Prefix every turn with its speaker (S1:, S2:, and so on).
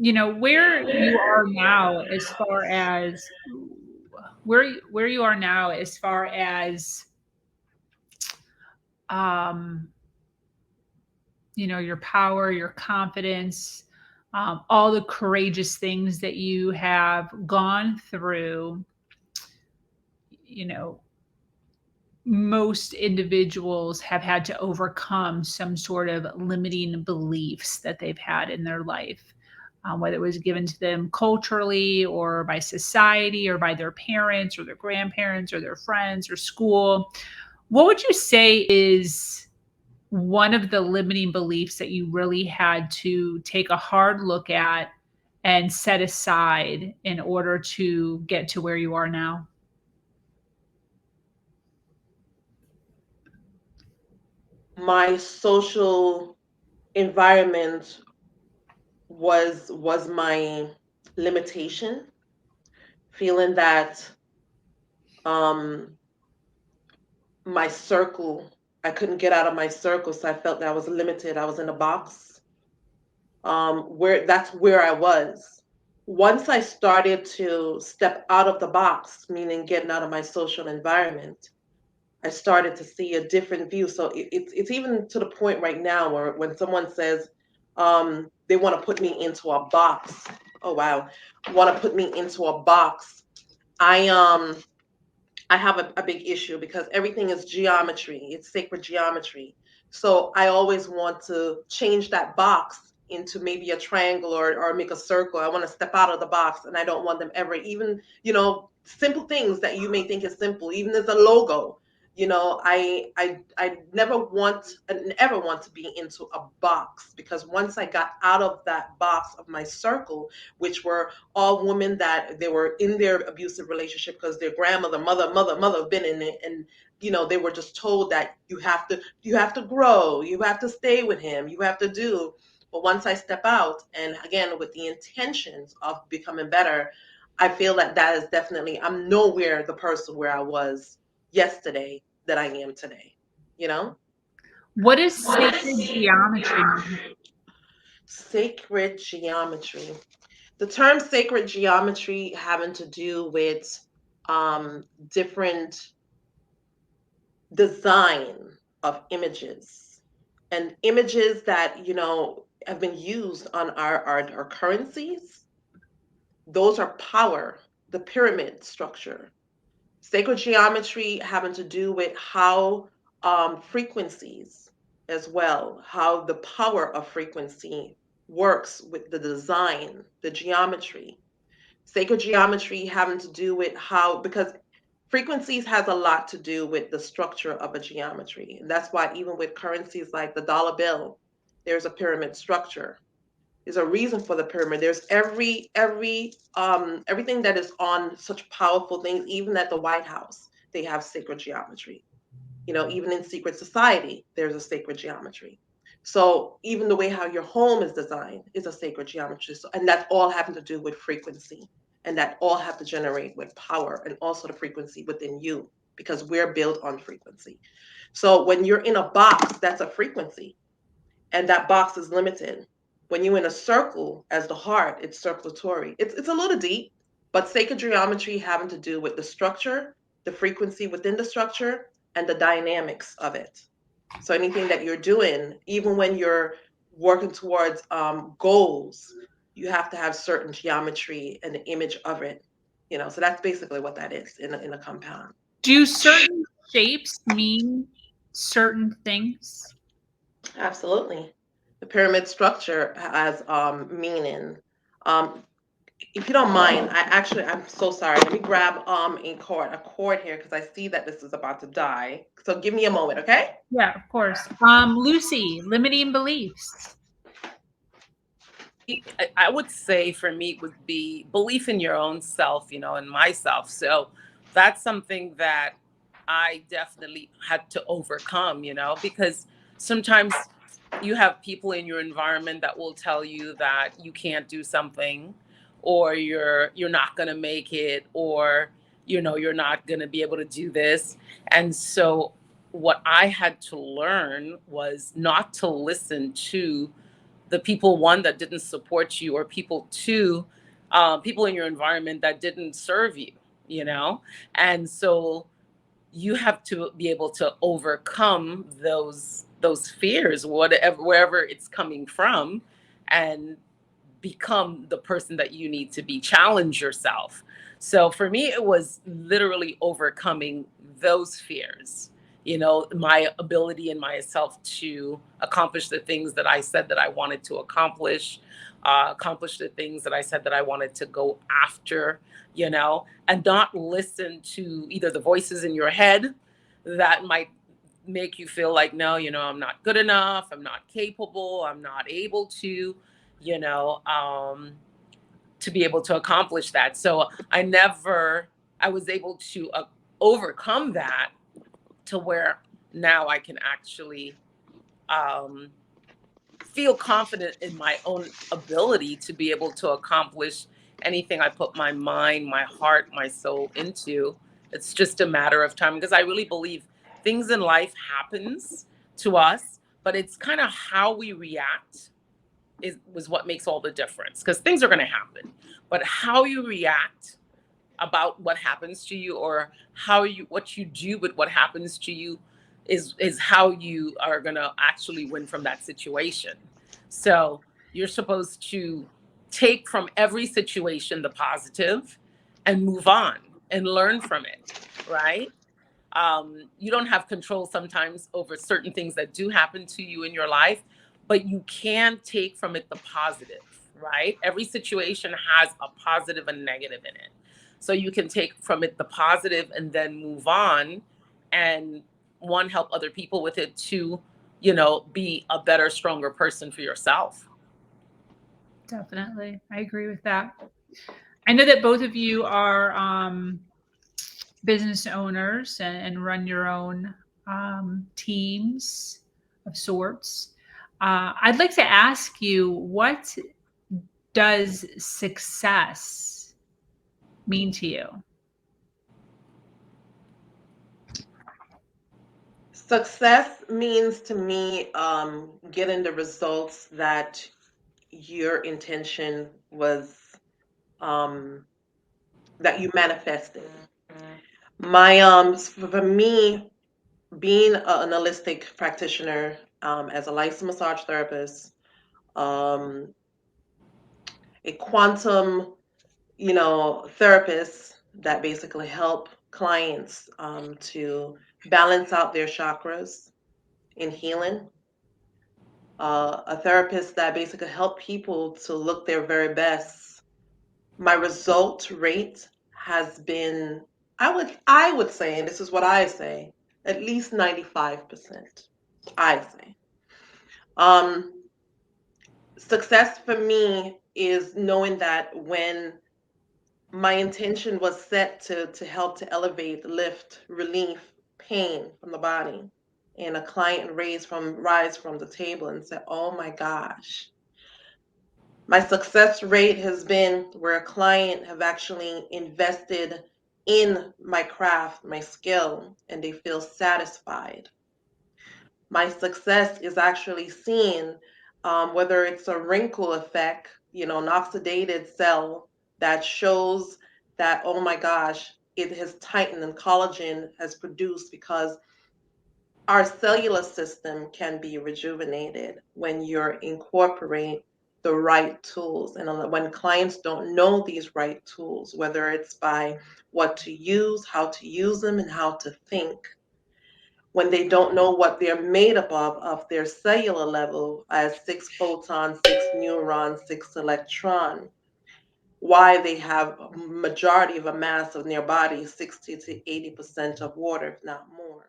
S1: where you are now as far as where you are now as far as um your power, your confidence, all the courageous things that you have gone through. you know Most individuals have had to overcome some sort of limiting beliefs that they've had in their life, whether it was given to them culturally or by society or by their parents or their grandparents or their friends or school. What would you say is one of the limiting beliefs that you really had to take a hard look at and set aside in order to get to where you are now?
S2: My social environment was my limitation, feeling that um my circle, I couldn't get out of my circle, so I felt that I was limited. I was in a box. Where that's where I was. Once I started to step out of the box, meaning getting out of my social environment, I started to see a different view. So it's even to the point right now where when someone says they want to put me into a box, oh wow, want to put me into a box, I I have a big issue because everything is geometry. It's sacred geometry. So I always want to change that box into maybe a triangle or make a circle. I want to step out of the box and I don't want them ever, even, simple things that you may think is simple, even as a logo. I never want and ever want to be into a box because once I got out of that box of my circle, which were all women that they were in their abusive relationship because their grandmother, mother have been in it, and they were just told that you have to grow, you have to stay with him, you have to do. But once I step out, and again with the intentions of becoming better, I feel that that is definitely, I'm nowhere the person where I was yesterday that I am today. You know,
S1: What is sacred geometry mean?
S2: sacred geometry. The term sacred geometry having to do with different design of images and images that have been used on our currencies. Those are power, the pyramid structure. Sacred geometry having to do with how frequencies as well, how the power of frequency works with the design, the geometry. Sacred geometry having to do with how, because frequencies has a lot to do with the structure of a geometry. And that's why even with currencies like the dollar bill, there's a pyramid structure. There's a reason for the pyramid. There's everything that is on such powerful things, even at the White House, they have sacred geometry. Even in secret society, there's a sacred geometry. So even the way how your home is designed is a sacred geometry. So, and that all having to do with frequency. And that all have to generate with power and also the frequency within you because we're built on frequency. So when you're in a box, that's a frequency and that box is limited. When you're in a circle as the heart, it's circulatory. It's a little deep, but sacred geometry having to do with the structure, the frequency within the structure, and the dynamics of it. So anything that you're doing, even when you're working towards goals, you have to have certain geometry and the image of it. So that's basically what that is in a compound.
S1: Do certain shapes mean certain things?
S2: Absolutely. The pyramid structure has meaning. Um, if you don't mind, I'm so sorry. Let me grab a cord here because I see that this is about to die. So give me a moment, okay?
S1: Yeah, of course. Lucy, limiting beliefs.
S3: I would say for me it would be belief in your own self, and myself. So that's something that I definitely had to overcome, because sometimes you have people in your environment that will tell you that you can't do something or you're not going to make it or you're not going to be able to do this. And so what I had to learn was not to listen to the people, one, that didn't support you, or people, two, people in your environment that didn't serve you, you know? And so you have to be able to overcome those fears, whatever, wherever it's coming from, and become the person that you need to be. Challenge yourself. So for me, it was literally overcoming those fears, you know, my ability and myself to accomplish the things that I said that I wanted to accomplish, accomplish the things that I said that I wanted to go after, you know, and not listen to either the voices in your head that might make you feel like, no, you know, I'm not good enough, I'm not capable, I'm not able to, you know, to be able to accomplish that. So I was able to overcome that to where now I can actually um, feel confident in my own ability to be able to accomplish anything I put my mind, my heart, my soul into. It's just a matter of time, because I really believe things in life happens to us, but it's kind of how we react was what makes all the difference, because things are going to happen, but how you react about what happens to you, or what you do with what happens to you, is how you are going to actually win from that situation. So you're supposed to take from every situation the positive and move on and learn from it, right? You don't have control sometimes over certain things that do happen to you in your life, but you can take from it the positive, right? Every situation has a positive and negative in it. So you can take from it the positive and then move on, and one, help other people with it, two, you know, be a better, stronger person for yourself.
S1: Definitely. I agree with that. I know that both of you are business owners and run your own teams of sorts. I'd like to ask you, what does success mean to you?
S2: Success means to me getting the results that your intention was, um, that you manifested. For me, being an holistic practitioner, as a licensed massage therapist, um, a quantum, therapist that basically help clients to balance out their chakras in healing. A therapist that basically help people to look their very best. My result rate has been, I would say, and this is what I say, at least 95%. I say. Um, Success for me is knowing that when my intention was set to help to elevate, lift, relief, pain from the body, and a client rise from the table and say, "Oh my gosh." My success rate has been where a client have actually invested in my craft, my skill, and they feel satisfied. My success is actually seen, whether it's a wrinkle effect, an oxidated cell that shows that, oh my gosh, it has tightened and collagen has produced, because our cellular system can be rejuvenated when you're incorporate the right tools. And when clients don't know these right tools, whether it's by what to use, how to use them, and how to think, when they don't know what they're made up of their cellular level, as 6 photons, 6 neurons, 6 electron, why they have a majority of a mass of their body, 60 to 80% of water, if not more.